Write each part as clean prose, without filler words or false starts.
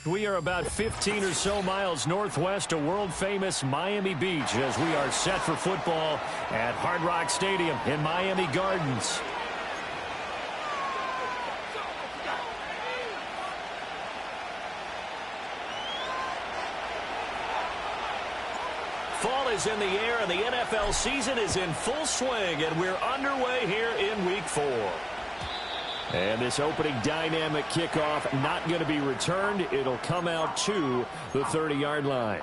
We are about 15 or so miles northwest of world-famous Miami Beach as we are set for football at Hard Rock Stadium in Miami Gardens. Fall is in the air and the NFL season is in full swing, and we're underway here in Week 4. And this opening dynamic kickoff not going to be returned. It'll come out to the 30-yard line.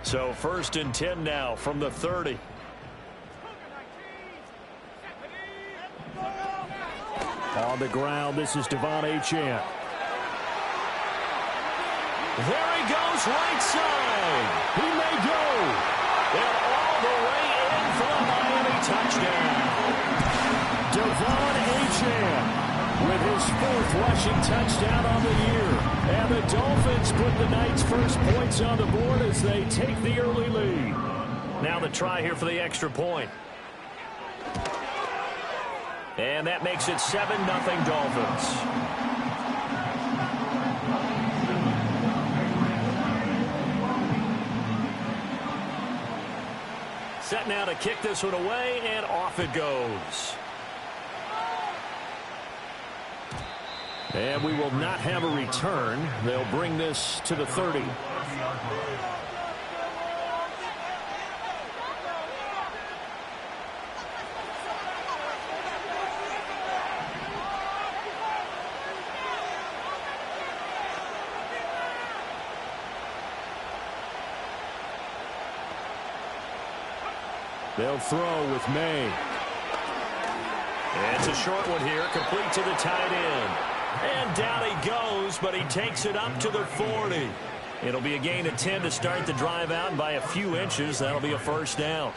So 1st and 10 now from the 30. On the ground, this is Devon Achane. There he goes, right side. He may go. And all the way in for a Miami touchdown. Devon Achane with his 4th rushing touchdown on the year. And the Dolphins put the night's first points on the board as they take the early lead. Now the try here for the extra point. And that makes it 7-0 Dolphins. Set now to kick this one away, and off it goes. And we will not have a return. They'll bring this to the 30. They'll throw with May. And it's a short one here, complete to the tight end. And down he goes, but he takes it up to the 40. It'll be a gain of 10 to start the drive out, and by a few inches, that'll be a first down.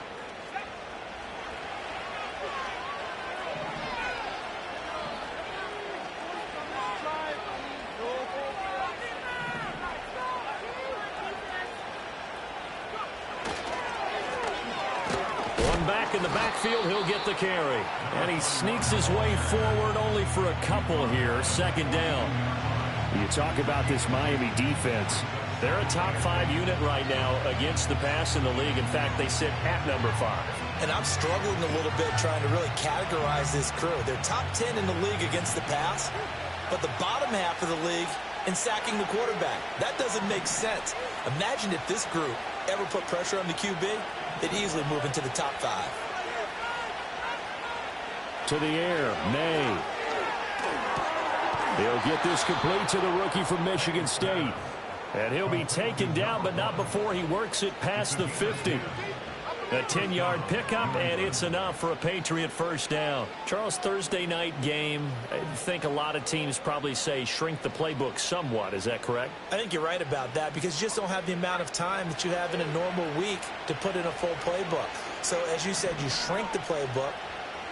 In the backfield, he'll get the carry. And he sneaks his way forward only for a couple here. 2nd down. You talk about this Miami defense. They're a top 5 unit right now against the pass in the league. In fact, they sit at number 5. And I'm struggling a little bit trying to really categorize this crew. They're top 10 in the league against the pass, but the bottom half of the league in sacking the quarterback. That doesn't make sense. Imagine if this group ever put pressure on the QB, they'd easily move into the top 5. To the air, May. He'll get this complete to the rookie from Michigan State. And he'll be taken down, but not before he works it past the 50. A 10-yard pickup, and it's enough for a Patriot first down. Charles, Thursday night game, I think a lot of teams probably say shrink the playbook somewhat. Is that correct? I think you're right about that because you just don't have the amount of time that you have in a normal week to put in a full playbook. So, as you said, you shrink the playbook,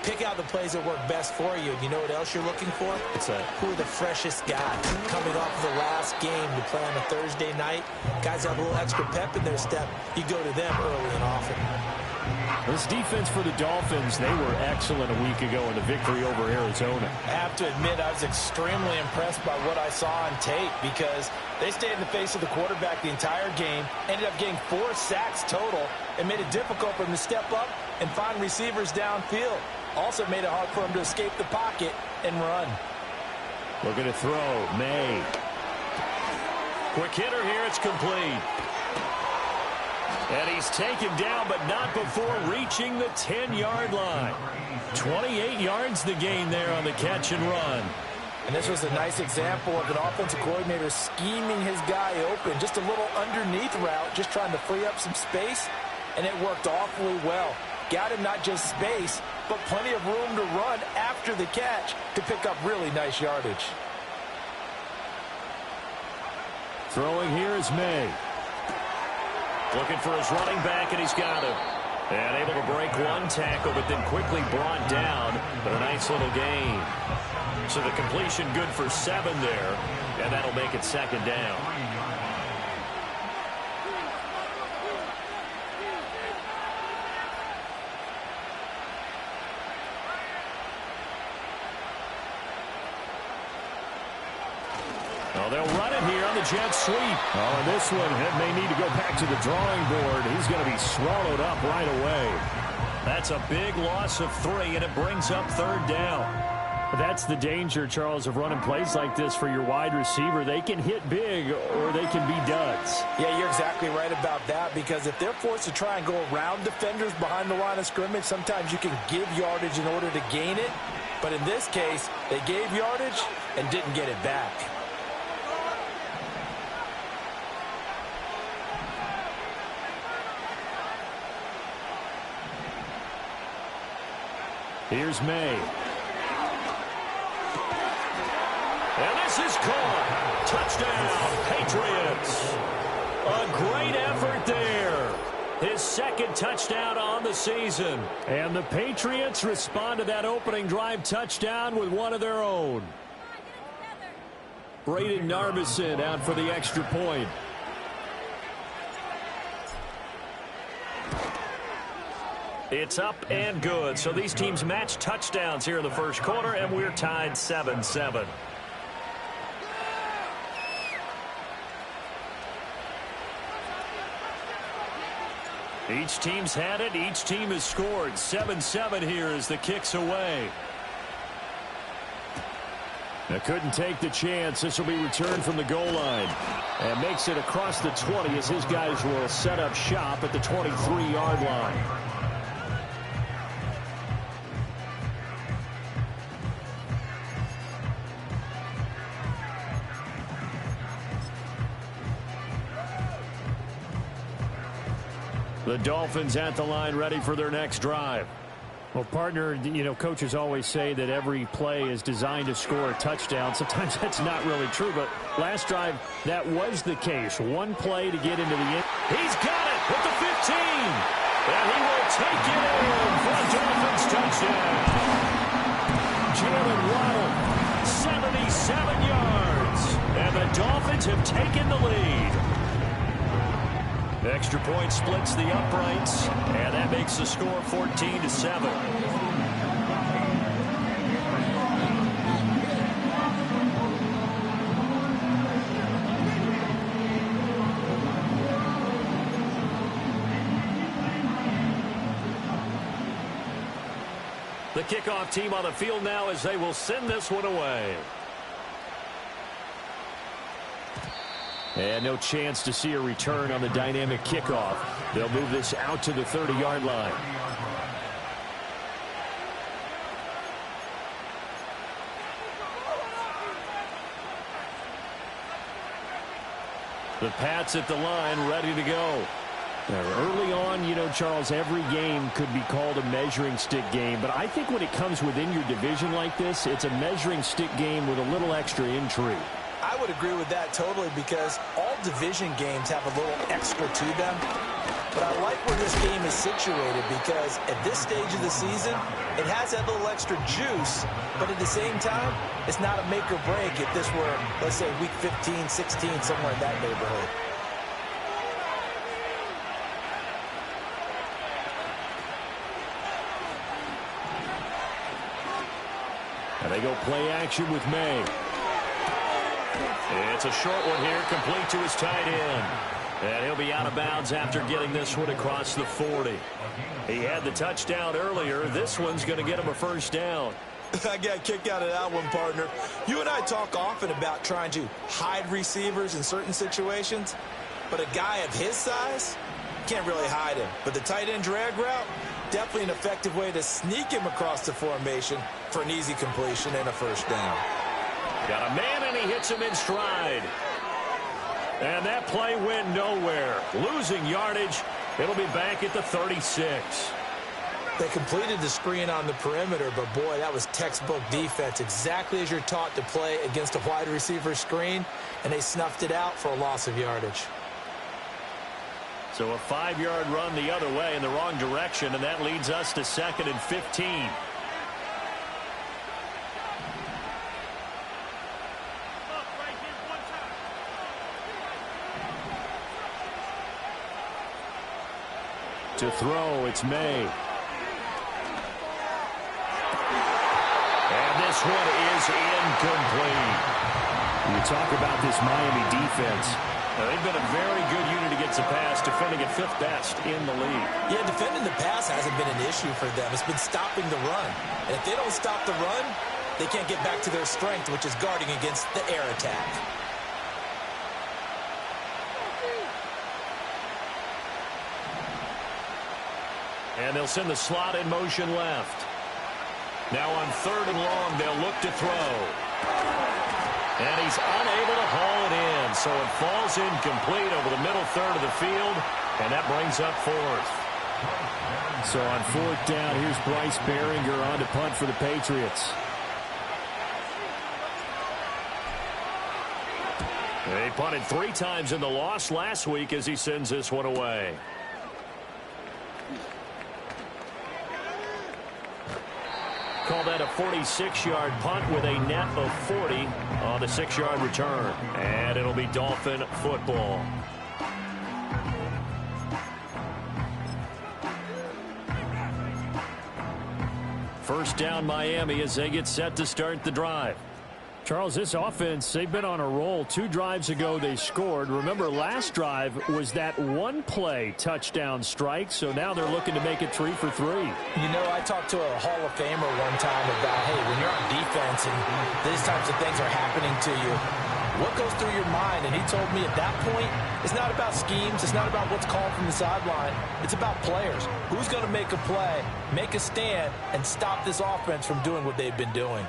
pick out the plays that work best for you. You know what else you're looking for? Who are the freshest guys coming off of the last game to play on a Thursday night? Guys have a little extra pep in their step. You go to them early and often. This defense for the Dolphins, they were excellent a week ago in the victory over Arizona. I have to admit, I was extremely impressed by what I saw on tape because they stayed in the face of the quarterback the entire game, ended up getting 4 sacks total, and made it difficult for him to step up and find receivers downfield. Also made it hard for him to escape the pocket and run. Looking to throw, May. Quick hitter here, it's complete. And he's taken down, but not before reaching the 10-yard line. 28 yards the gain there on the catch and run. And this was a nice example of an offensive coordinator scheming his guy open. Just a little underneath route, just trying to free up some space, and it worked awfully well. Got him not just space, but plenty of room to run after the catch to pick up really nice yardage. Throwing here is May. Looking for his running back, and he's got him. And able to break one tackle, but then quickly brought down. But a nice little gain. So the completion good for 7 there, and that'll make it 2nd down. Well, they'll run it here on the jet sweep. Oh, and this one may need to go back to the drawing board. He's going to be swallowed up right away. That's a big loss of 3, and it brings up 3rd down. That's the danger, Charles, of running plays like this for your wide receiver. They can hit big or they can be duds. Yeah, you're exactly right about that, because if they're forced to try and go around defenders behind the line of scrimmage, sometimes you can give yardage in order to gain it. But in this case, they gave yardage and didn't get it back. Here's May. And this is caught. Touchdown, Patriots. A great effort there. His 2nd touchdown on the season. And the Patriots respond to that opening drive touchdown with one of their own. Braden Narbison out for the extra point. It's up and good. So these teams match touchdowns here in the 1st quarter, and we're tied 7-7. Each team's had it. Each team has scored. 7-7 here as the kick's away. They couldn't take the chance. This will be returned from the goal line. And makes it across the 20 as his guys will set up shop at the 23-yard line. The Dolphins at the line, ready for their next drive. Well, partner, you know, coaches always say that every play is designed to score a touchdown. Sometimes that's not really true, but last drive, that was the case. One play to get into the end. He's got it with the 15. And he will take it in for a Dolphins touchdown. Jalen Waddle, 77 yards. And the Dolphins have taken the lead. Extra point splits the uprights, and that makes the score 14-7. The kickoff team on the field now as they will send this one away. And no chance to see a return on the dynamic kickoff. They'll move this out to the 30-yard line. The Pats at the line, ready to go. Early on, you know, Charles, every game could be called a measuring stick game. But I think when it comes within your division like this, it's a measuring stick game with a little extra intrigue. I would agree with that totally, because all division games have a little extra to them. But I like where this game is situated, because at this stage of the season, it has that little extra juice. But at the same time, it's not a make or break if this were, let's say, week 15, 16, somewhere in that neighborhood. And they go play action with May. It's a short one here, complete to his tight end. And he'll be out of bounds after getting this one across the 40. He had the touchdown earlier. This one's going to get him a 1st down. I got a kick out of that one, partner. You and I talk often about trying to hide receivers in certain situations, but a guy of his size can't really hide him. But the tight end drag route, definitely an effective way to sneak him across the formation for an easy completion and a 1st down. Got a man, and he hits him in stride. And that play went nowhere. Losing yardage. It'll be back at the 36. They completed the screen on the perimeter, but boy, that was textbook defense. Exactly as you're taught to play against a wide receiver screen, and they snuffed it out for a loss of yardage. So a 5-yard run the other way in the wrong direction, and that leads us to 2nd and 15. To throw, it's May. And this one is incomplete. You talk about this Miami defense. They've been a very good unit against the pass, defending at 5th best in the league. Yeah, defending the pass hasn't been an issue for them. It's been stopping the run. And if they don't stop the run, they can't get back to their strength, which is guarding against the air attack. And they'll send the slot in motion left. Now on 3rd and long, they'll look to throw. And he's unable to haul it in. So it falls incomplete over the middle third of the field. And that brings up 4th. So on 4th down, here's Bryce Behringer on to punt for the Patriots. They punted 3 times in the loss last week as he sends this one away. Call that a 46-yard punt with a net of 40 on the 6-yard return. And it'll be Dolphin football. First down Miami as they get set to start the drive. Charles, this offense, they've been on a roll. 2 drives ago, they scored. Remember, last drive was that 1-play touchdown strike, so now they're looking to make it 3 for 3. You know, I talked to a Hall of Famer one time about, hey, when you're on defense and these types of things are happening to you, what goes through your mind? And he told me at that point, it's not about schemes. It's not about what's called from the sideline. It's about players. Who's going to make a play, make a stand, and stop this offense from doing what they've been doing?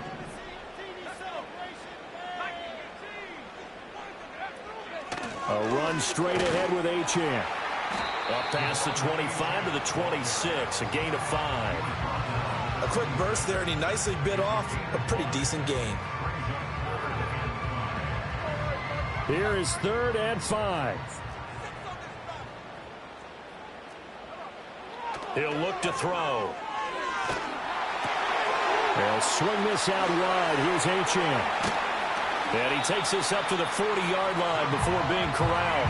A run straight ahead with Achane. Up past the 25 to the 26, a gain of 5. A quick burst there, and he nicely bit off a pretty decent gain. Here is 3rd and 5. He'll look to throw. They'll swing this out wide. Here's Achane. And he takes this up to the 40-yard line before being corralled.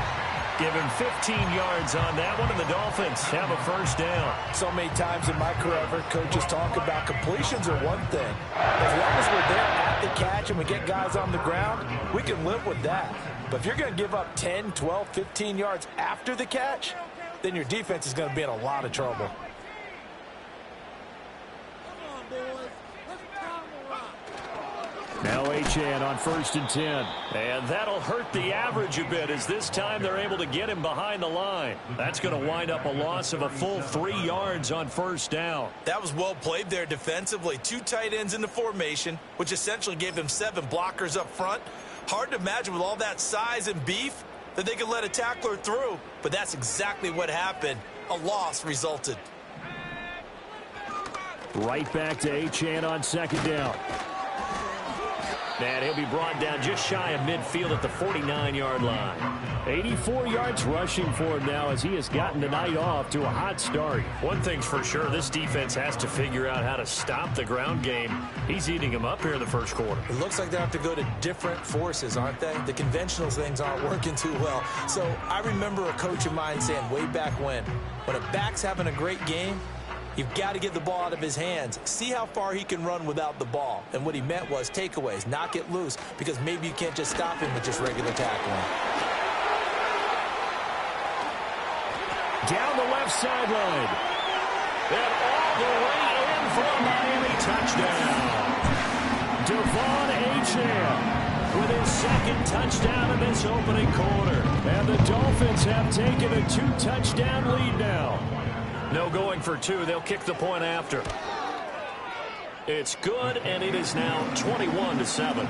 Give him 15 yards on that one, and the Dolphins have a first down. So many times in my career, I've heard coaches talk about completions are one thing. As long as we're there at the catch and we get guys on the ground, we can live with that. But if you're going to give up 10, 12, 15 yards after the catch, then your defense is going to be in a lot of trouble. Now Achane on 1st and 10. And that'll hurt the average a bit as this time they're able to get him behind the line. That's going to wind up a loss of a full 3 yards on 1st down. That was well played there defensively. 2 tight ends in the formation, which essentially gave them 7 blockers up front. Hard to imagine with all that size and beef that they could let a tackler through. But that's exactly what happened. A loss resulted. Right back to Achane on 2nd down. And he'll be brought down just shy of midfield at the 49-yard line. 84 yards rushing for him now as he has gotten the night off to a hot start. One thing's for sure, this defense has to figure out how to stop the ground game. He's eating them up here in the first quarter. It looks like they have to go to different forces, aren't they? The conventional things aren't working too well. So I remember a coach of mine saying way back when a back's having a great game, you've got to get the ball out of his hands. See how far he can run without the ball. And what he meant was takeaways, knock it loose, because maybe you can't just stop him with just regular tackling. Down the left sideline. And all the way in for a Miami touchdown. Devon Achane with his 2nd touchdown in this opening quarter. And the Dolphins have taken a 2-touchdown lead now. No going for 2. They'll kick the point after. It's good, and it is now 21-7.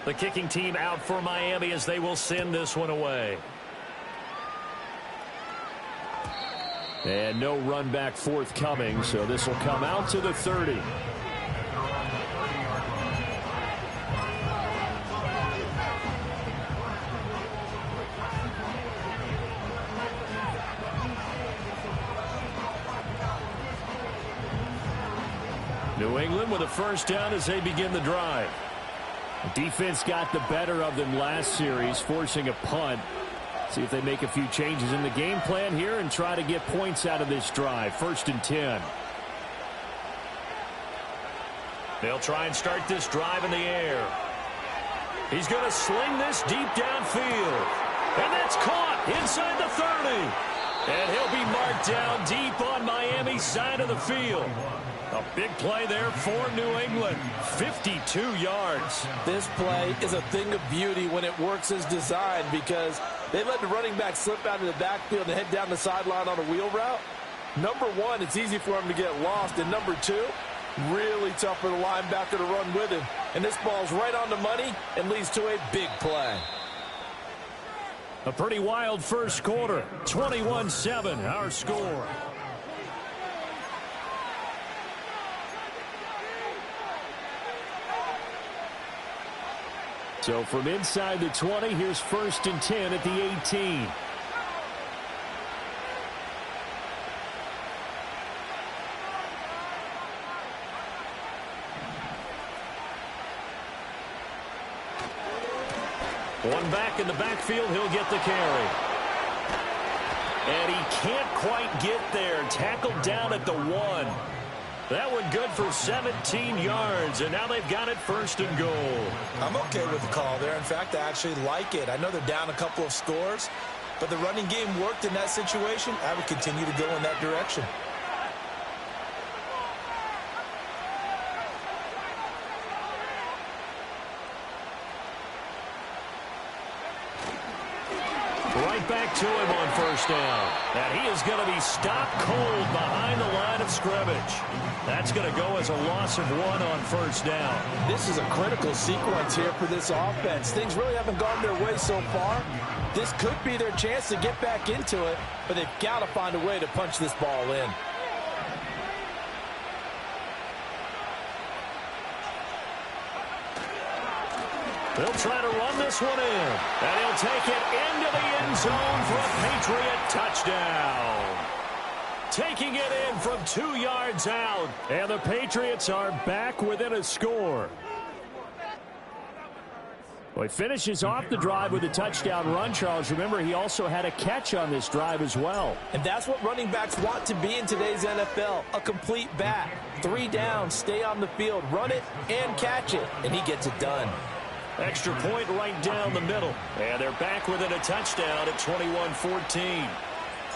The kicking team out for Miami as they will send this one away. And no run back forthcoming, so this will come out to the 30. New England with a first down as they begin the drive. The defense got the better of them last series, forcing a punt. See if they make a few changes in the game plan here and try to get points out of this drive. 1st and 10. They'll try and start this drive in the air. He's going to sling this deep downfield. And that's caught inside the 30. And he'll be marked down deep on Miami's side of the field. A big play there for New England. 52 yards. This play is a thing of beauty when it works as designed because they let the running back slip out of the backfield and head down the sideline on a wheel route. Number one, it's easy for him to get lost. And number two, really tough for the linebacker to run with him. And this ball's right on the money and leads to a big play. A pretty wild first quarter. 21-7, our score. So from inside the 20, here's 1st and 10 at the 18. One back in the backfield, he'll get the carry. And he can't quite get there. Tackled down at the 1. That one good for 17 yards, and now they've got it 1st and goal. I'm okay with the call there. In fact, I actually like it. I know they're down a couple of scores, but the running game worked in that situation. I would continue to go in that direction. Right back to him on 1st down. And he is going to be stopped cold behind the line of scrimmage. That's going to go as a loss of 1 on 1st down. This is a critical sequence here for this offense. Things really haven't gone their way so far. This could be their chance to get back into it, but they've got to find a way to punch this ball in. They'll try to run this one in. And he'll take it into the end zone for a Patriot touchdown. Taking it in from 2 yards out. And the Patriots are back within a score. Well, he finishes off the drive with a touchdown run, Charles. Remember, he also had a catch on this drive as well. And that's what running backs want to be in today's NFL, a complete back. 3 down, stay on the field, run it, and catch it. And he gets it done. Extra point right down the middle. And they're back within a touchdown at 21-14.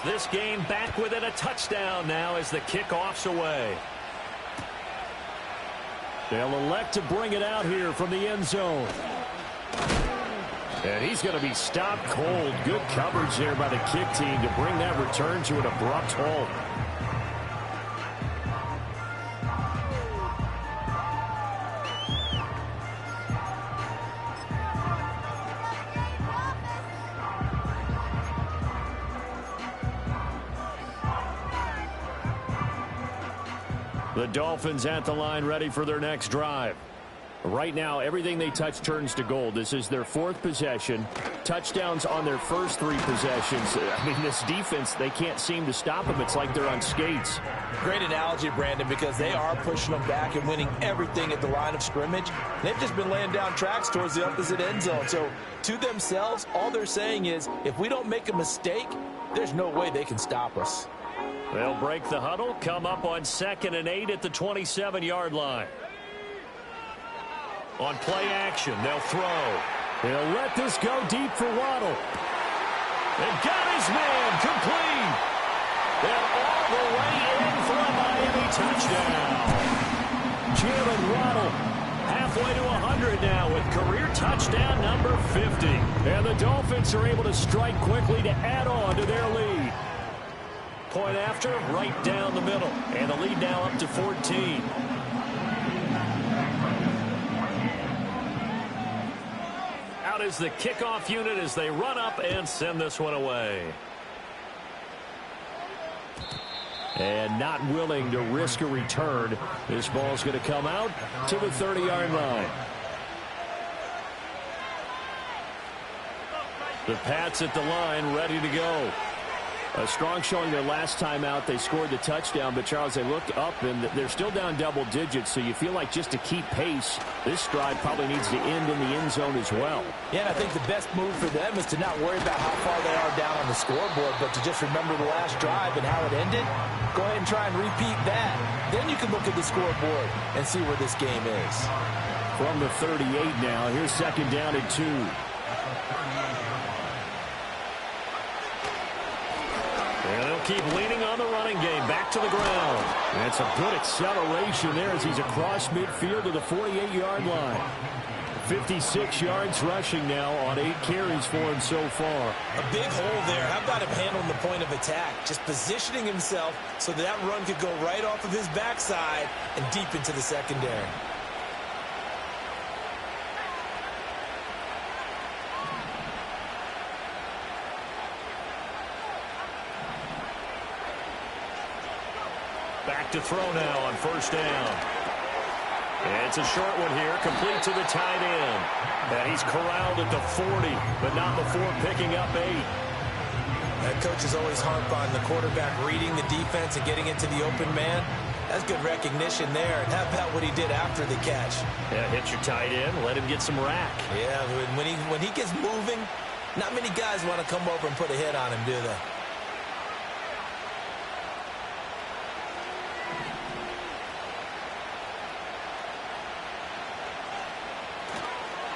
This game back within a touchdown now as the kickoff's away. They'll elect to bring it out here from the end zone. And he's going to be stopped cold. Good coverage there by the kick team to bring that return to an abrupt halt. The Dolphins at the line ready for their next drive. Right now, everything they touch turns to gold. This is their 4th possession. Touchdowns on their first 3 possessions. I mean, this defense, they can't seem to stop them. It's like they're on skates. Great analogy, Brandon, because they are pushing them back and winning everything at the line of scrimmage. They've just been laying down tracks towards the opposite end zone. So, to themselves, all they're saying is, if we don't make a mistake, there's no way they can stop us. They'll break the huddle, come up on 2nd and 8 at the 27-yard line. On play action, they'll throw. They'll let this go deep for Waddle. They've got his man complete. They're all the way in for a Miami touchdown. Jalen Waddle halfway to 100 now with career touchdown number 50. And the Dolphins are able to strike quickly to add on to their lead. Point after, right down the middle. And the lead now up to 14. Out is the kickoff unit as they run up and send this one away. And not willing to risk a return. This ball's going to come out to the 30-yard line. The Pats at the line ready to go. A strong showing their last time out. They scored the touchdown, but, Charles, they look up, and they're still down double digits, so you feel like just to keep pace, this drive probably needs to end in the end zone as well. Yeah, and I think the best move for them is to not worry about how far they are down on the scoreboard, but to just remember the last drive and how it ended. Go ahead and try and repeat that. Then you can look at the scoreboard and see where this game is. From the 38 now, here's second down and 2. And they'll keep leaning on the running game. Back to the ground. That's a good acceleration there as he's across midfield to the 48-yard line. 56 yards rushing now on 8 carries for him so far. A big hole there. How about him handling the point of attack? Just positioning himself so that run could go right off of his backside and deep into the secondary. Back to throw now on first down. And it's a short one here, complete to the tight end. And he's corralled at the 40, but not before picking up 8. That coach is always harp on the quarterback reading the defense and getting into the open man. That's good recognition there. And how about what he did after the catch? Yeah, hit your tight end, let him get some rack. Yeah, when he gets moving, not many guys want to come over and put a hit on him, do they?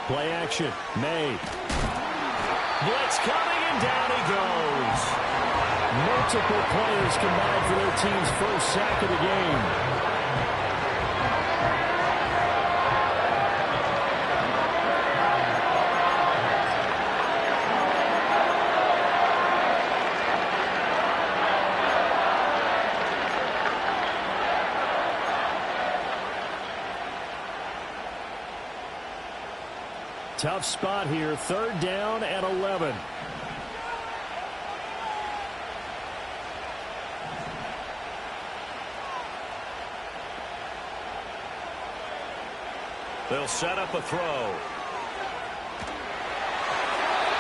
Play action. May. Blitz coming, and down he goes. Multiple players combined for their team's first sack of the game. Tough spot here, third down and 11. They'll set up a throw.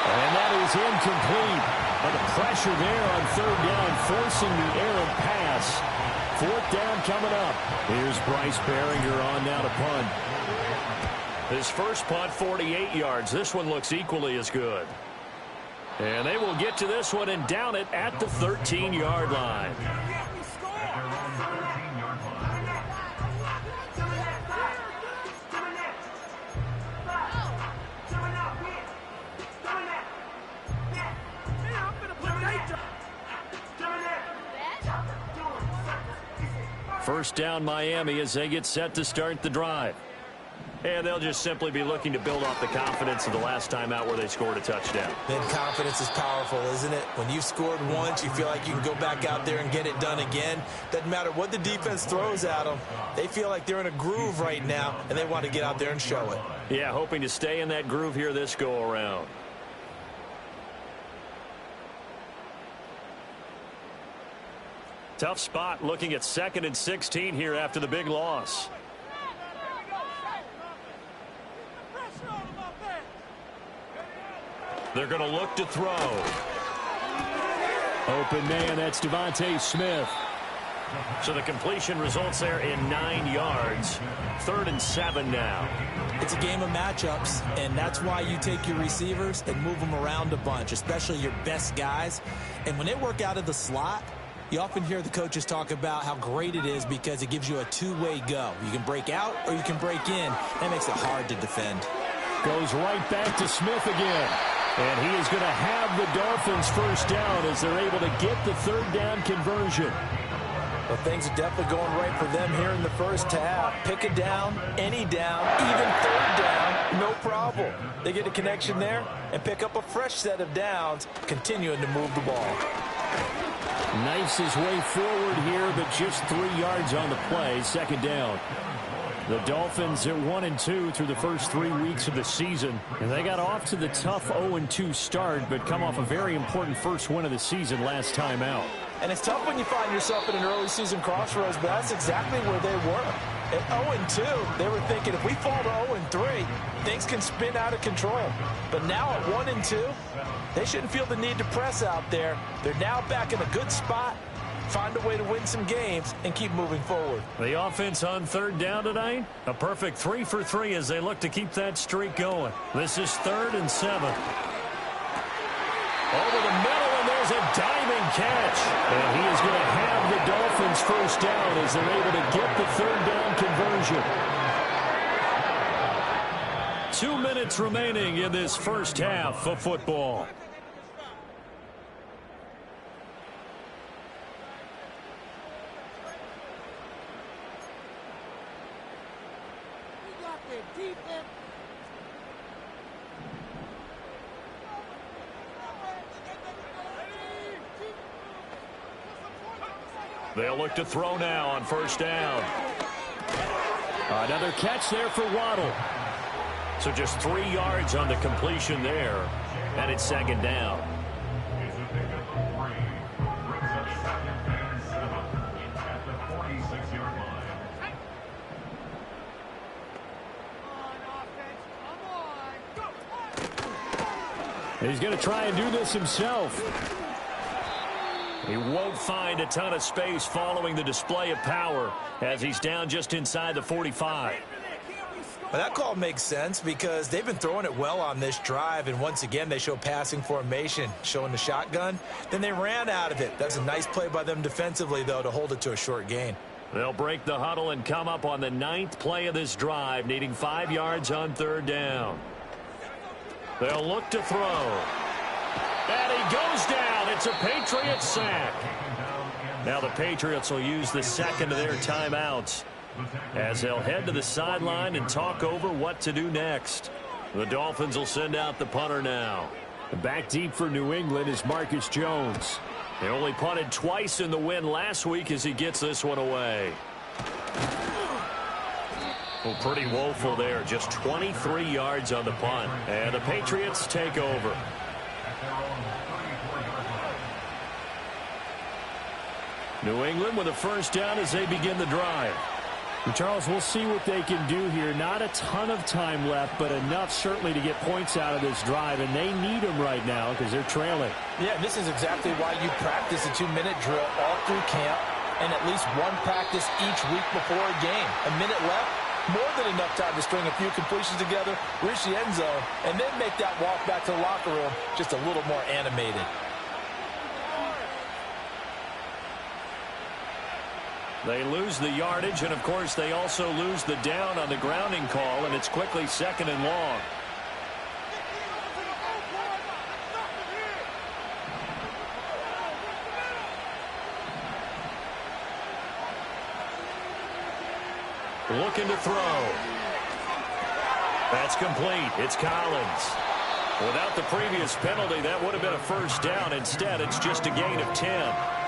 And that is incomplete. But the pressure there on third down, forcing the errant pass. Fourth down coming up. Here's Bryce Behringer on now to punt. His first punt, 48 yards. This one looks equally as good. And they will get to this one and down it at the 13-yard line. First down, Miami, as they get set to start the drive. And they'll just simply be looking to build off the confidence of the last time out where they scored a touchdown. Then confidence is powerful, isn't it? When you've scored once, you feel like you can go back out there and get it done again. Doesn't matter what the defense throws at them. They feel like they're in a groove right now, and they want to get out there and show it. Yeah, hoping to stay in that groove here this go-around. Tough spot looking at 2nd and 16 here after the big loss. They're going to look to throw. Open man, that's Devontae Smith. So the completion results there in 9 yards. 3rd and 7 now. It's a game of matchups, and that's why you take your receivers and move them around a bunch, especially your best guys. And when they work out of the slot, you often hear the coaches talk about how great it is because it gives you a two-way go. You can break out or you can break in. That makes it hard to defend. Goes right back to Smith again. And he is going to have the Dolphins first down as they're able to get the third down conversion. Well, things are definitely going right for them here in the first half. Pick a down, any down, even third down, no problem. They get a connection there and pick up a fresh set of downs, continuing to move the ball. Knifes his way forward here, but just 3 yards on the play. Second down. The Dolphins are 1-2 through the first 3 weeks of the season. And they got off to the tough 0-2 start, but come off a very important first win of the season last time out. And it's tough when you find yourself at an early season crossroads, but that's exactly where they were. At 0-2, they were thinking if we fall to 0-3, things can spin out of control. But now at 1-2, they shouldn't feel the need to press out there. They're now back in a good spot. Find a way to win some games and keep moving forward. The offense on third down tonight, a perfect 3 for 3 as they look to keep that streak going. This is 3rd and 7. Over the middle, and there's a diving catch. And he is going to have the Dolphins first down as they're able to get the third down conversion. 2 minutes remaining in this first half of football. They'll look to throw now on first down. Another catch there for Waddle. So just 3 yards on the completion there. And it's 2nd down. He's going to try and do this himself. He won't find a ton of space following the display of power as he's down just inside the 45. Well, that call makes sense because they've been throwing it well on this drive, and once again they show passing formation, showing the shotgun. Then they ran out of it. That's a nice play by them defensively, though, to hold it to a short gain. They'll break the huddle and come up on the 9th play of this drive, needing 5 yards on third down. They'll look to throw. And he goes down. It's a Patriots sack. Now the Patriots will use the second of their timeouts as they'll head to the sideline and talk over what to do next. The Dolphins will send out the punter now. Back deep for New England is Marcus Jones. They only punted twice in the win last week as he gets this one away. Well, pretty woeful there. Just 23 yards on the punt. And the Patriots take over. New England with a first down as they begin the drive. And Charles, we'll see what they can do here. Not a ton of time left, but enough certainly to get points out of this drive, and they need them right now because they're trailing. Yeah, this is exactly why you practice a 2-minute drill all through camp and at least one practice each week before a game. A minute left, more than enough time to string a few completions together, reach the end zone, and then make that walk back to the locker room just a little more animated. They lose the yardage, and, of course, they also lose the down on the grounding call, and it's quickly 2nd and long. Looking to throw. That's complete. It's Collins. Without the previous penalty, that would have been a first down. Instead, it's just a gain of 10.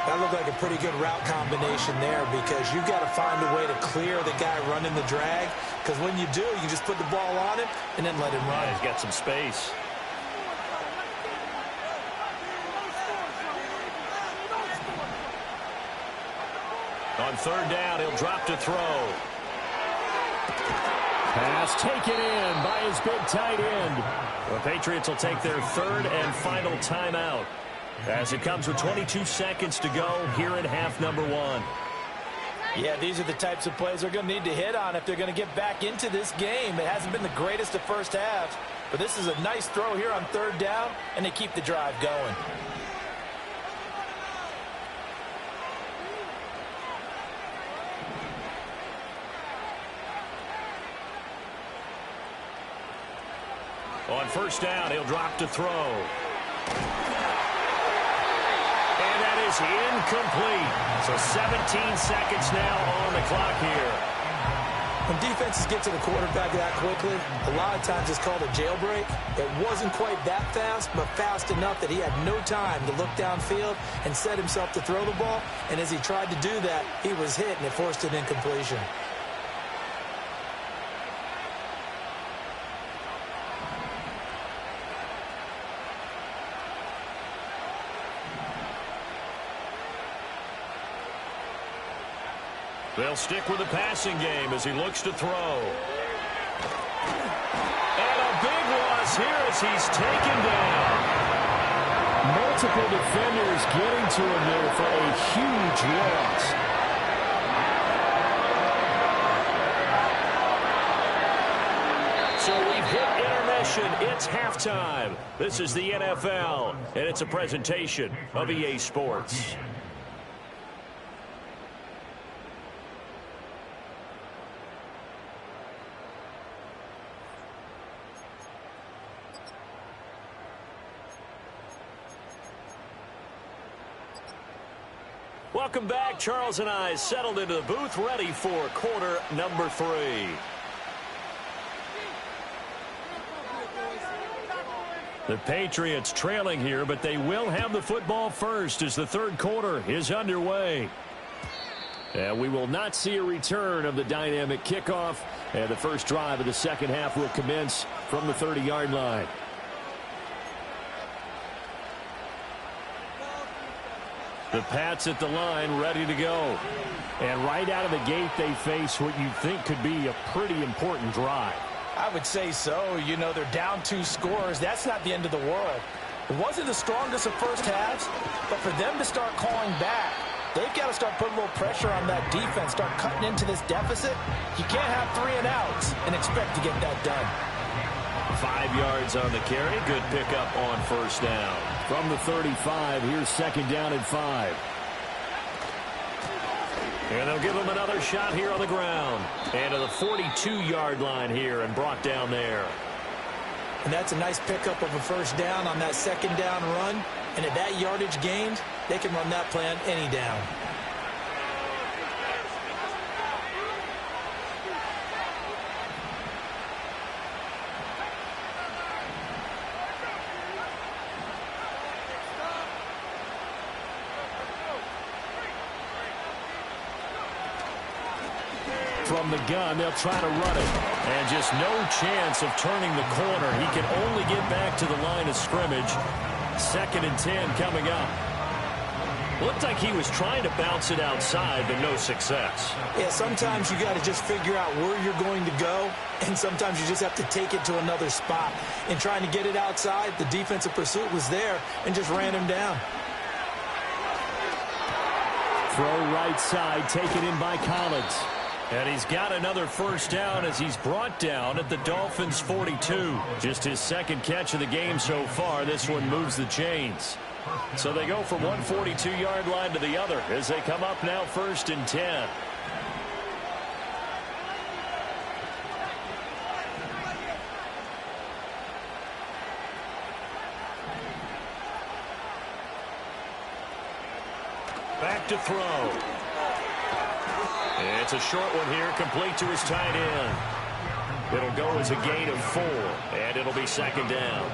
That looked like a pretty good route combination there because you've got to find a way to clear the guy running the drag, because when you do, you just put the ball on him and then let him run. Yeah, he's got some space. On third down, he'll drop to throw. Pass taken in by his big tight end. The Patriots will take their third and final timeout as it comes with 22 seconds to go here in half number 1. Yeah, these are the types of plays they're going to need to hit on if they're going to get back into this game. It hasn't been the greatest of first halves, but this is a nice throw here on third down, and they keep the drive going. On first down, he'll drop to throw. And that is incomplete. So 17 seconds now on the clock here. When defenses get to the quarterback that quickly, a lot of times it's called a jailbreak. It wasn't quite that fast, but fast enough that he had no time to look downfield and set himself to throw the ball. And as he tried to do that, he was hit, and it forced an incompletion. They'll stick with the passing game as he looks to throw. And a big loss here as he's taken down. Multiple defenders getting to him there for a huge loss. So we've hit intermission. It's halftime. This is the NFL, and it's a presentation of EA Sports. Welcome back. Charles and I settled into the booth, ready for quarter number 3. The Patriots trailing here, but they will have the football first as the third quarter is underway. And we will not see a return of the dynamic kickoff, and the first drive of the second half will commence from the 30-yard line. The Pats at the line, ready to go. And right out of the gate, they face what you think could be a pretty important drive. I would say so. You know, they're down 2 scores. That's not the end of the world. It wasn't the strongest of first halves, but for them to start calling back, they've got to start putting a little pressure on that defense, start cutting into this deficit. You can't have 3 and outs and expect to get that done. 5 yards on the carry. Good pickup on first down. From the 35, here's second down and 5. And they'll give him another shot here on the ground. And to the 42-yard line here and brought down there. And that's a nice pickup of a first down on that second down run. And at that yardage gained, they can run that play on any down. From the gun, they'll try to run it. And just no chance of turning the corner. He can only get back to the line of scrimmage. 2nd and 10 coming up. Looked like he was trying to bounce it outside, but no success. Yeah, sometimes you got to just figure out where you're going to go, and sometimes you just have to take it to another spot. In trying to get it outside, the defensive pursuit was there and just ran him down. Throw right side, taken in by Collins. And he's got another first down as he's brought down at the Dolphins' 42. Just his second catch of the game so far. This one moves the chains. So they go from one 42-yard line to the other as they come up now 1st and 10. Back to throw. It's a short one here, complete to his tight end. It'll go as a gain of 4, and it'll be second down.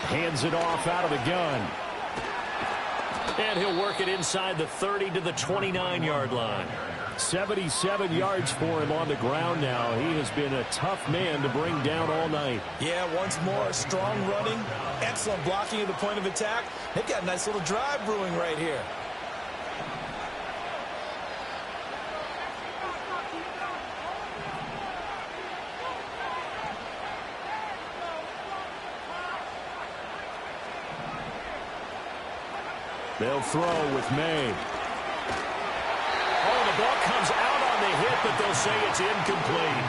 Hands it off out of the gun. And he'll work it inside the 30 to the 29-yard line. 77 yards for him on the ground now. He has been a tough man to bring down all night. Yeah, once more, strong running, excellent blocking at the point of attack. They've got a nice little drive brewing right here. They'll throw with May. Oh, the ball comes out on the hit, but they'll say it's incomplete.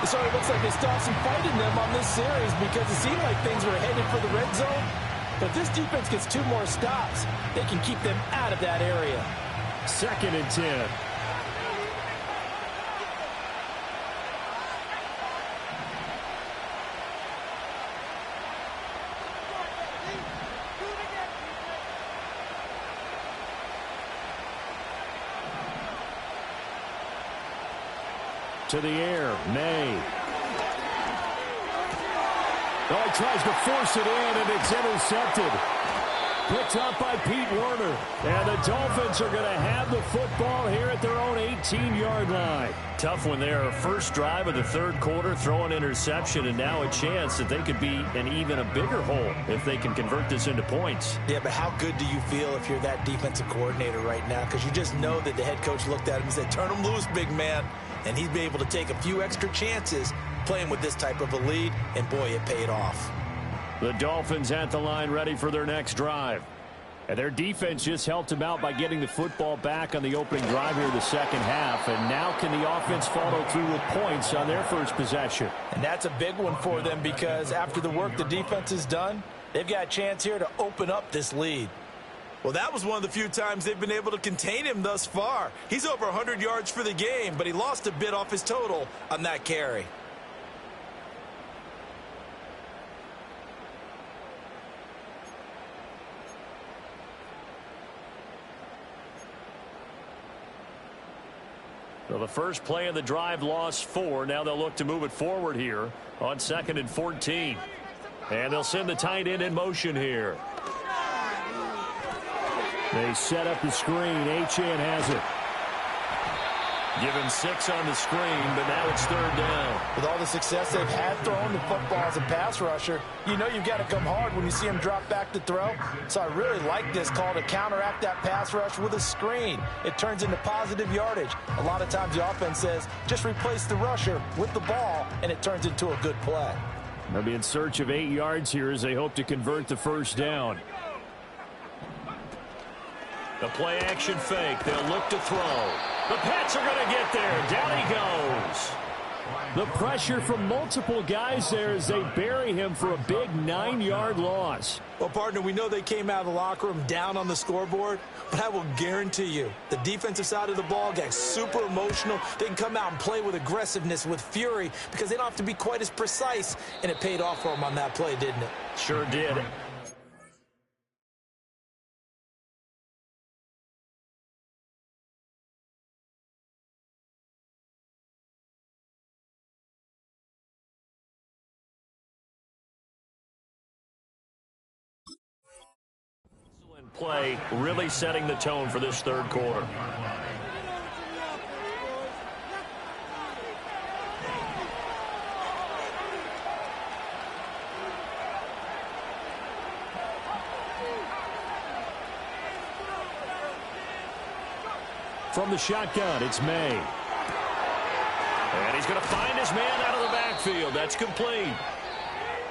It sort of looks like they stopped some fight in them on this series because it seemed like things were headed for the red zone. But if this defense gets 2 more stops, they can keep them out of that area. 2nd and 10. To the air, May. Oh, he tries to force it in, and it's intercepted. Picked up by Pete Werner. And the Dolphins are going to have the football here at their own 18-yard line. Tough one there. First drive of the third quarter, throw an interception, and now a chance that they could be in even a bigger hole if they can convert this into points. Yeah, but how good do you feel if you're that defensive coordinator right now? Because you just know that the head coach looked at him and said, turn him loose, big man. And he's been able to take a few extra chances playing with this type of a lead, and boy, it paid off. The Dolphins at the line ready for their next drive. And their defense just helped them out by getting the football back on the opening drive here in the second half. And now can the offense follow through with points on their first possession? And that's a big one for them because after the work the defense has done, they've got a chance here to open up this lead. Well, that was one of the few times they've been able to contain him thus far. He's over 100 yards for the game, but he lost a bit off his total on that carry. So the first play of the drive lost 4. Now they'll look to move it forward here on 2nd and 14. And they'll send the tight end in motion here. They set up the screen. Achane has it. Give him 6 on the screen, but now it's 3rd down. With all the success they've had throwing the football as a pass rusher, you know you've got to come hard when you see him drop back to throw. So I really like this call to counteract that pass rush with a screen. It turns into positive yardage. A lot of times the offense says, just replace the rusher with the ball, and it turns into a good play. They'll be in search of 8 yards here as they hope to convert the first down. The play action fake. They'll look to throw. The Pats are going to get there. Down he goes. The pressure from multiple guys there as they bury him for a big 9-yard loss. Well, partner, we know they came out of the locker room down on the scoreboard, but I will guarantee you the defensive side of the ball got super emotional. They can come out and play with aggressiveness, with fury, because they don't have to be quite as precise, and it paid off for them on that play, didn't it? Sure did. Play really setting the tone for this third quarter. From the shotgun, it's May. And he's going to find his man out of the backfield. That's complete.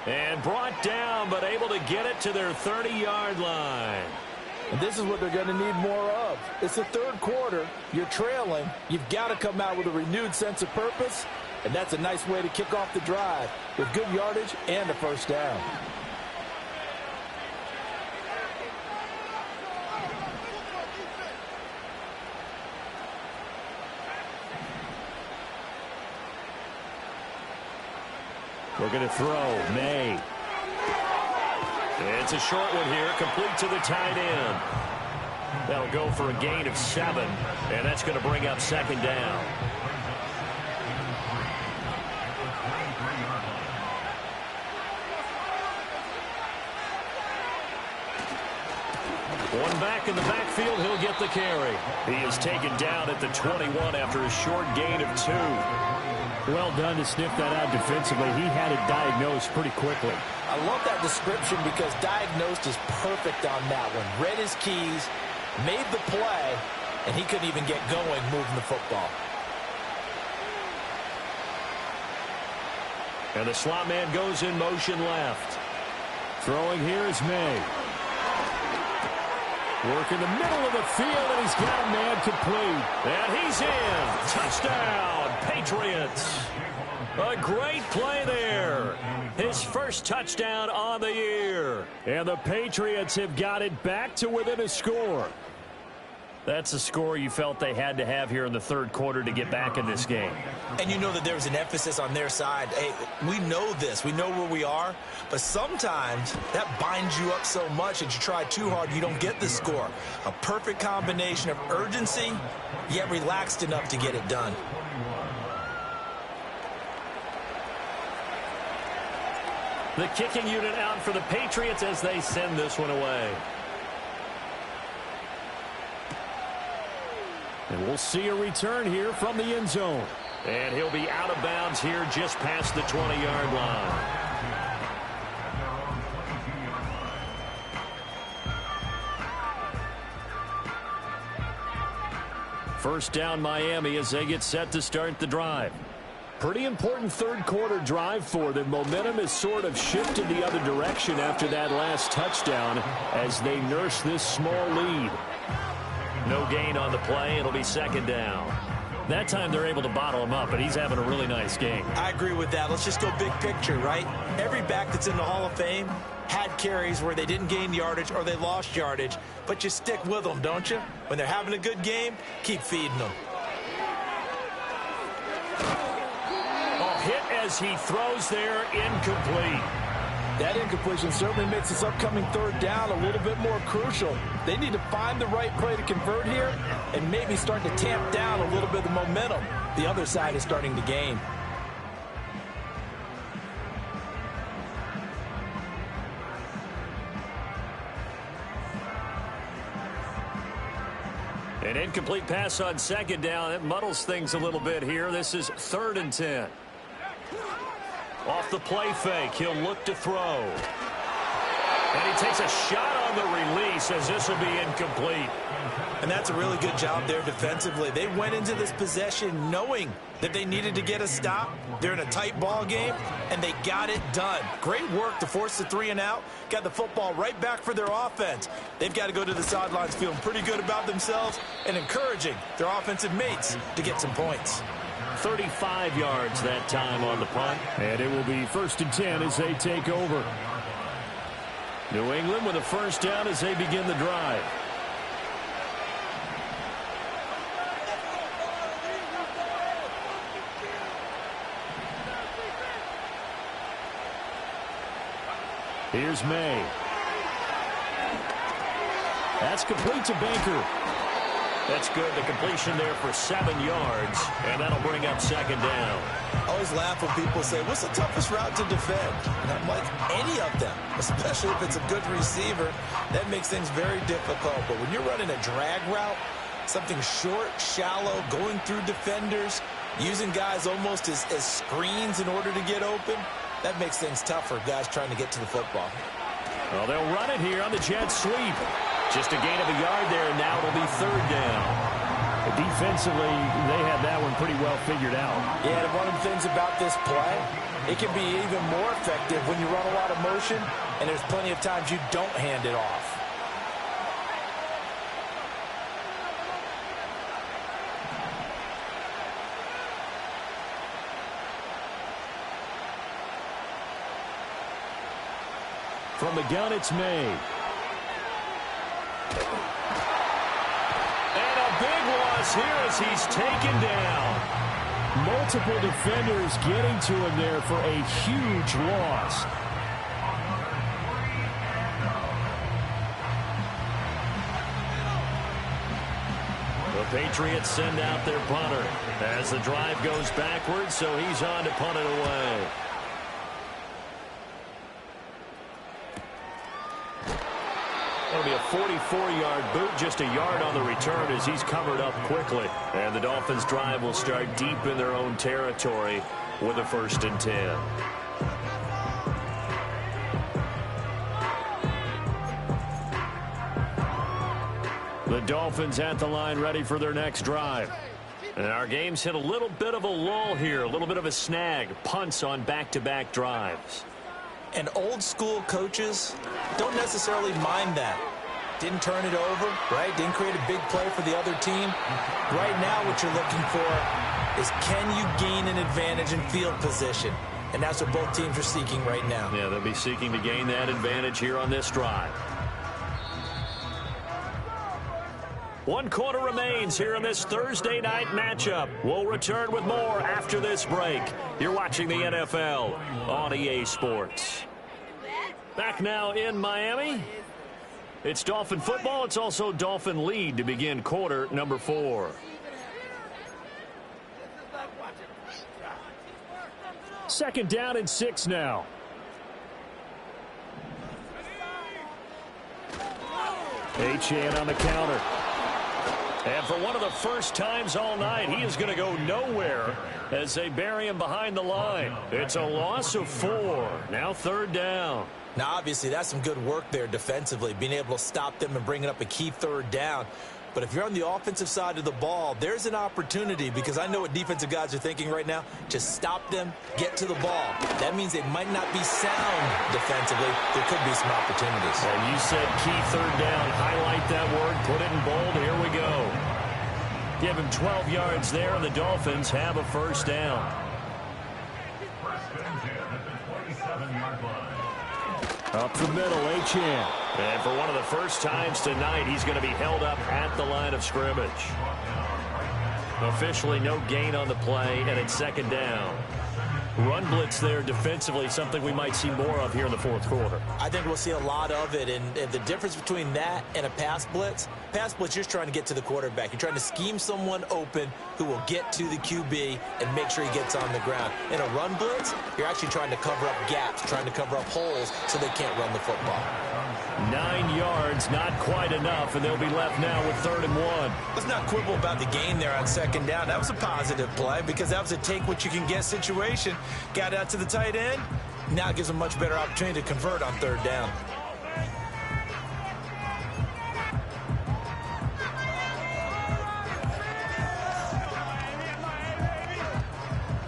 And brought down, but able to get it to their 30-yard line. And this is what they're going to need more of. It's the third quarter. You're trailing. You've got to come out with a renewed sense of purpose. And that's a nice way to kick off the drive with good yardage and a first down. Looking to throw. May. It's a short one here, complete to the tight end. That'll go for a gain of 7, and that's going to bring up 2nd down. One back in the backfield, he'll get the carry. He is taken down at the 21 after a short gain of 2. Well done to sniff that out defensively. He had it diagnosed pretty quickly. I love that description because diagnosed is perfect on that one. Read his keys, made the play, and he couldn't even get going moving the football. And the slot man goes in motion left. Throwing here is May. Work in the middle of the field, and he's got a man complete. And he's in. Touchdown, Patriots. A great play there. His first touchdown on the year. And the Patriots have got it back to within a score. That's a score you felt they had to have here in the third quarter to get back in this game. And you know that there was an emphasis on their side. Hey, we know this. We know where we are. But sometimes that binds you up so much that you try too hard, you don't get the score. A perfect combination of urgency, yet relaxed enough to get it done. The kicking unit out for the Patriots as they send this one away. And we'll see a return here from the end zone. And he'll be out of bounds here just past the 20-yard line. First down Miami as they get set to start the drive. Pretty important third quarter drive for them. Momentum has sort of shifted the other direction after that last touchdown as they nurse this small lead. No gain on the play. It'll be second down. That time they're able to bottle him up, but he's having a really nice game. I agree with that. Let's just go big picture, right? Every back that's in the Hall of Fame had carries where they didn't gain yardage or they lost yardage, but you stick with them, don't you? When they're having a good game, keep feeding them. Hit as he throws there, incomplete. That incompletion certainly makes this upcoming third down a little bit more crucial. They need to find the right play to convert here and maybe start to tamp down a little bit of the momentum the other side is starting to gain. An incomplete pass on second down. It muddles things a little bit here. This is 3rd and 10. Off the play fake, he'll look to throw. And he takes a shot on the release as this will be incomplete. And that's a really good job there defensively. They went into this possession knowing that they needed to get a stop. They're in a tight ball game, and they got it done. Great work to force the 3 and out. Got the football right back for their offense. They've got to go to the sidelines feeling pretty good about themselves and encouraging their offensive mates to get some points. 35 yards that time on the punt. And it will be 1st and 10 as they take over. New England with a first down as they begin the drive. Here's May. That's complete to Baker. That's good. The completion there for 7 yards, and that'll bring up second down. I always laugh when people say, what's the toughest route to defend? And I'm like, any of them, especially if it's a good receiver. That makes things very difficult. But when you're running a drag route, something short, shallow, going through defenders, using guys almost as screens in order to get open, that makes things tough for guys trying to get to the football. Well, they'll run it here on the jet sweep. Just a gain of a yard there, and now it'll be 3rd down. Defensively, they had that one pretty well figured out. Yeah, and one of the things about this play, it can be even more effective when you run a lot of motion, and there's plenty of times you don't hand it off. From the gun, it's May. And a big loss here as he's taken down. Multiple defenders getting to him there for a huge loss. The Patriots send out their punter as the drive goes backwards, so he's on to punt it away. That'll be a 44-yard boot, just a yard on the return as he's covered up quickly. And the Dolphins' drive will start deep in their own territory with a 1st and 10. The Dolphins at the line ready for their next drive. And our game's hit a little bit of a lull here, a little bit of a snag. Punts on back-to-back drives. And old-school coaches don't necessarily mind that. Didn't turn it over, right? Didn't create a big play for the other team. Right now what you're looking for is can you gain an advantage in field position? And that's what both teams are seeking right now. Yeah, they'll be seeking to gain that advantage here on this drive. 1 quarter remains here in this Thursday night matchup. We'll return with more after this break. You're watching the NFL on EA Sports. Back now in Miami. It's Dolphin football. It's also Dolphin lead to begin quarter number 4. Second down and 6 now. Achane on the counter. And for one of the first times all night, he is going to go nowhere as they bury him behind the line. It's a loss of 4. Now 3rd down. Now, obviously, that's some good work there defensively, being able to stop them and bringing up a key 3rd down. But if you're on the offensive side of the ball, there's an opportunity, because I know what defensive guys are thinking right now. Just stop them, get to the ball. That means they might not be sound defensively. There could be some opportunities. And you said key 3rd down. Highlight that word. Put it in bold. Here we go. Give him 12 yards there, and the Dolphins have a 1st down. Up the middle, Achane. And for one of the first times tonight, he's going to be held up at the line of scrimmage. Officially no gain on the play, and it's 2nd down. Run blitz there defensively, something we might see more of here in the 4th quarter. I think we'll see a lot of it, and the difference between that and a pass blitz, you're just trying to get to the quarterback. You're trying to scheme someone open who will get to the QB and make sure he gets on the ground. In a run blitz, you're actually trying to cover up gaps, trying to cover up holes so they can't run the football. 9 yards, not quite enough, and they'll be left now with 3rd and 1. Let's not quibble about the gain there on 2nd down. That was a positive play because that was a take-what-you-can-get situation. Got out to the tight end. Now it gives them a much better opportunity to convert on 3rd down.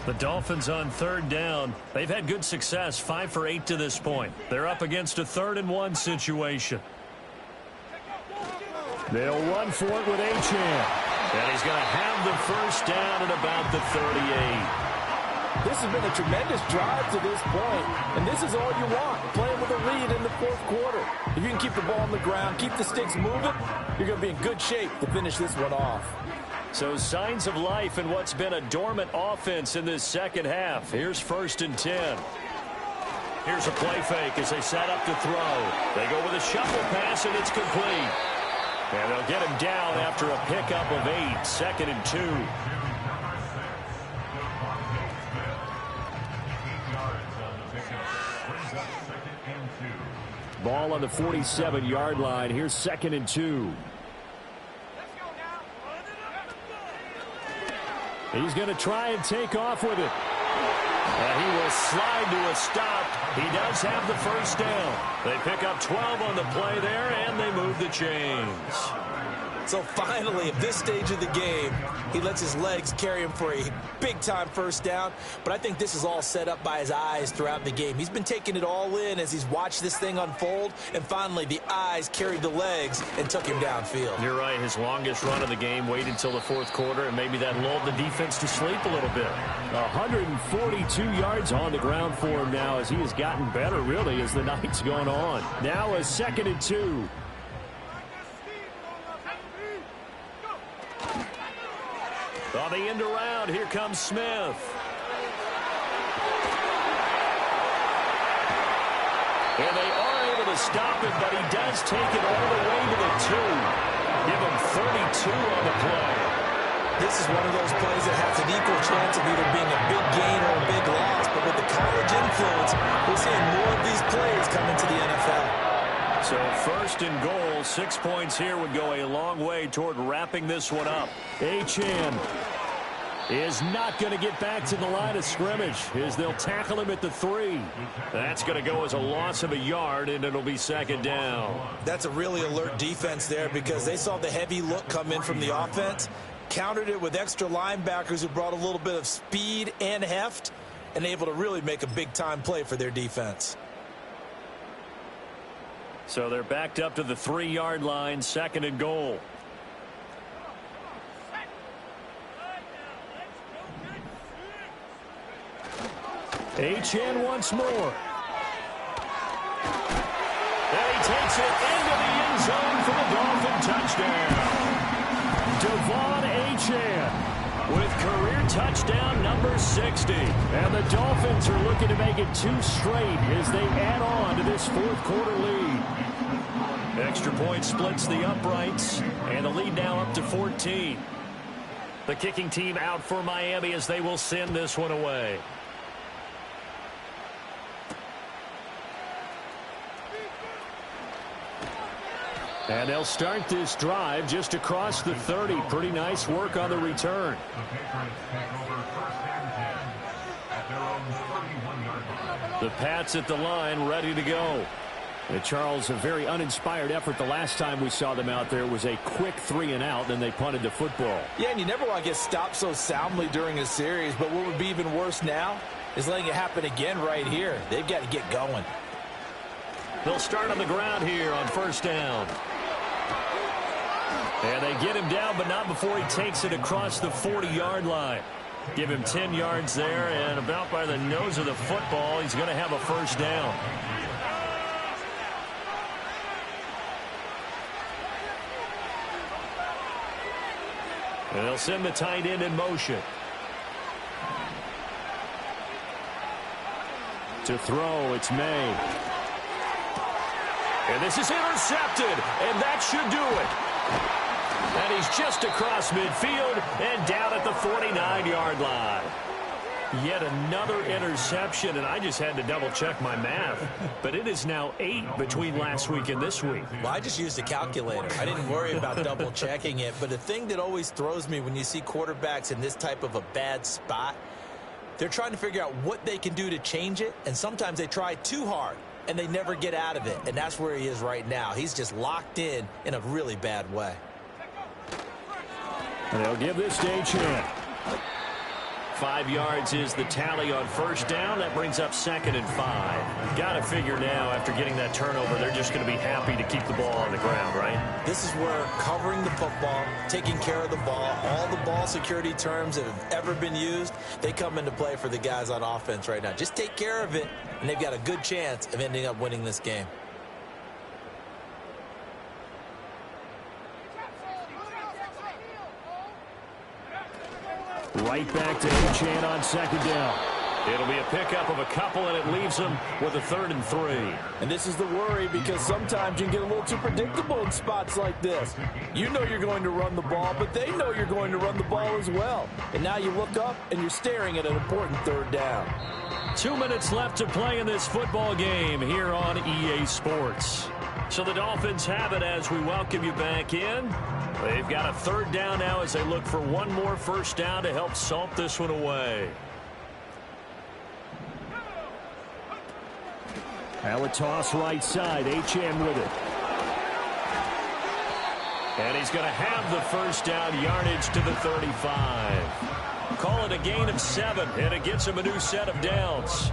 The Dolphins on 3rd down. They've had good success, 5 for 8 to this point. They're up against a 3rd and 1 situation. They'll run for it with Achane. And he's going to have the 1st down at about the 38. This has been a tremendous drive to this point, and this is all you want, playing with a lead in the 4th quarter. If you can keep the ball on the ground, keep the sticks moving, you're going to be in good shape to finish this one off. So signs of life in what's been a dormant offense in this 2nd half. Here's 1st and 10. Here's a play fake as they set up to throw. They go with a shuffle pass, and it's complete. And they'll get him down after a pickup of 8, 2nd and 2. Ball on the 47-yard line. Here's 2nd and 2. He's going to try and take off with it. And he will slide to a stop. He does have the 1st down. They pick up 12 on the play there, and they move the chains. So finally, at this stage of the game, he lets his legs carry him for a big-time 1st down. But I think this is all set up by his eyes throughout the game. He's been taking it all in as he's watched this thing unfold. And finally, the eyes carried the legs and took him downfield. You're right. His longest run of the game waited until the 4th quarter, and maybe that lulled the defense to sleep a little bit. 142 yards on the ground for him now as he has gotten better, really, as the night's gone on. Now a 2nd and 2. On the end around, here comes Smith. And they are able to stop him, but he does take it all the way to the 2. Give him 32 on the play. This is one of those plays that has an equal chance of either being a big gain or a big loss. But with the college influence, we're seeing more of these plays come into the NFL. So 1st and goal, 6 points here would go a long way toward wrapping this one up. Achane is not going to get back to the line of scrimmage as they'll tackle him at the 3. That's going to go as a loss of a yard, and it'll be 2nd down. That's a really alert defense there because they saw the heavy look come in from the offense, countered it with extra linebackers who brought a little bit of speed and heft, and able to really make a big-time play for their defense. So they're backed up to the 3-yard line, 2nd and goal. Achane once more. And he takes it into the end zone for the Dolphin touchdown. Devon Achane with career touchdown number 60. And the Dolphins are looking to make it 2 straight as they add on to this 4th quarter lead. Extra point splits the uprights, and the lead now up to 14. The kicking team out for Miami as they will send this one away. And they'll start this drive just across the 30. Pretty nice work on the return. The Pats at the line, ready to go. And Charles, a very uninspired effort. The last time we saw them out there was a quick 3-and-out, then they punted the football. Yeah, and you never want to get stopped so soundly during a series, but what would be even worse now is letting it happen again right here. They've got to get going. They'll start on the ground here on first down. And they get him down, but not before he takes it across the 40-yard line. Give him 10 yards there, and about by the nose of the football, he's going to have a first down. And they'll send the tight end in motion. To throw, it's May. And this is intercepted, and that should do it. And he's just across midfield and down at the 49-yard line. Yet another interception, and I just had to double-check my math. But it is now 8 between last week and this week. Well, I just used a calculator. I didn't worry about double-checking it. But the thing that always throws me when you see quarterbacks in this type of a bad spot, they're trying to figure out what they can do to change it, and sometimes they try too hard, and they never get out of it. And that's where he is right now. He's just locked in a really bad way. And they'll give this to H.M. 5 yards is the tally on first down. That brings up 2nd and 5. Got to figure now, after getting that turnover, they're just going to be happy to keep the ball on the ground, right? This is where covering the football, taking care of the ball, all the ball security terms that have ever been used, they come into play for the guys on offense right now. Just take care of it, and they've got a good chance of ending up winning this game. Right back to H.M. on 2nd down. It'll be a pickup of a couple, and it leaves them with a 3rd and 3. And this is the worry, because sometimes you can get a little too predictable in spots like this. You know you're going to run the ball, but they know you're going to run the ball as well. And now you look up, and you're staring at an important 3rd down. 2 minutes left to play in this football game here on EA Sports. So the Dolphins have it as we welcome you back in. They've got a 3rd down now as they look for one more first down to help salt this one away. Now a toss right side. H.M. with it. And he's going to have the first down, yardage to the 35. Call it a gain of 7, and it gets him a new set of downs.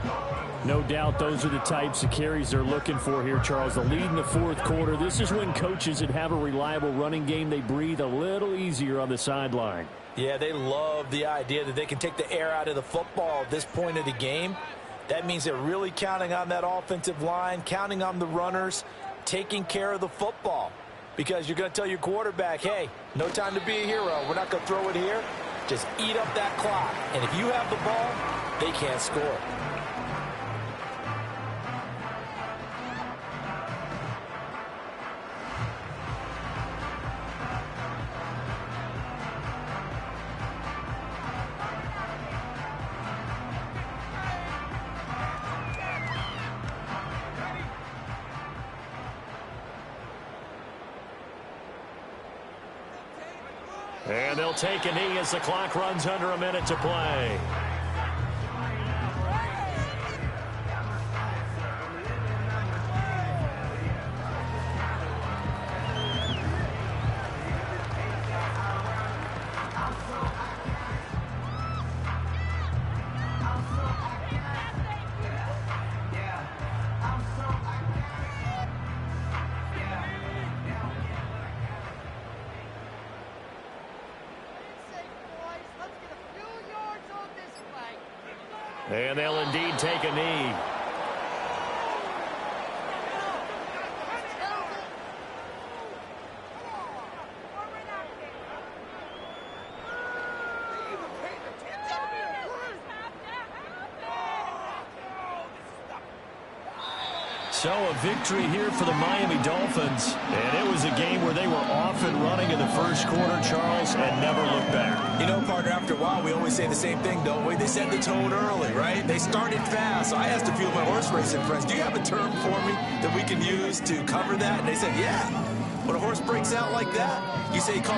No doubt those are the types of carries they're looking for here, Charles. The lead in the 4th quarter. This is when coaches that have a reliable running game, they breathe a little easier on the sideline. Yeah, they love the idea that they can take the air out of the football at this point of the game. That means they're really counting on that offensive line, counting on the runners, taking care of the football. Because you're going to tell your quarterback, hey, no time to be a hero. We're not going to throw it here. Just eat up that clock. And if you have the ball, they can't score. And they'll take a knee as the clock runs under a minute to play. And they'll indeed take a knee. So a victory here for the Miami Dolphins. And it was a game where they were off and running in the first quarter, Charles, and never looked back. You know, partner, after a while, we always say the same thing, don't we? They set the tone early, right? They started fast. So I asked a few of my horse racing friends, do you have a term for me that we can use to cover that? And they said, yeah. When a horse breaks out like that, you say,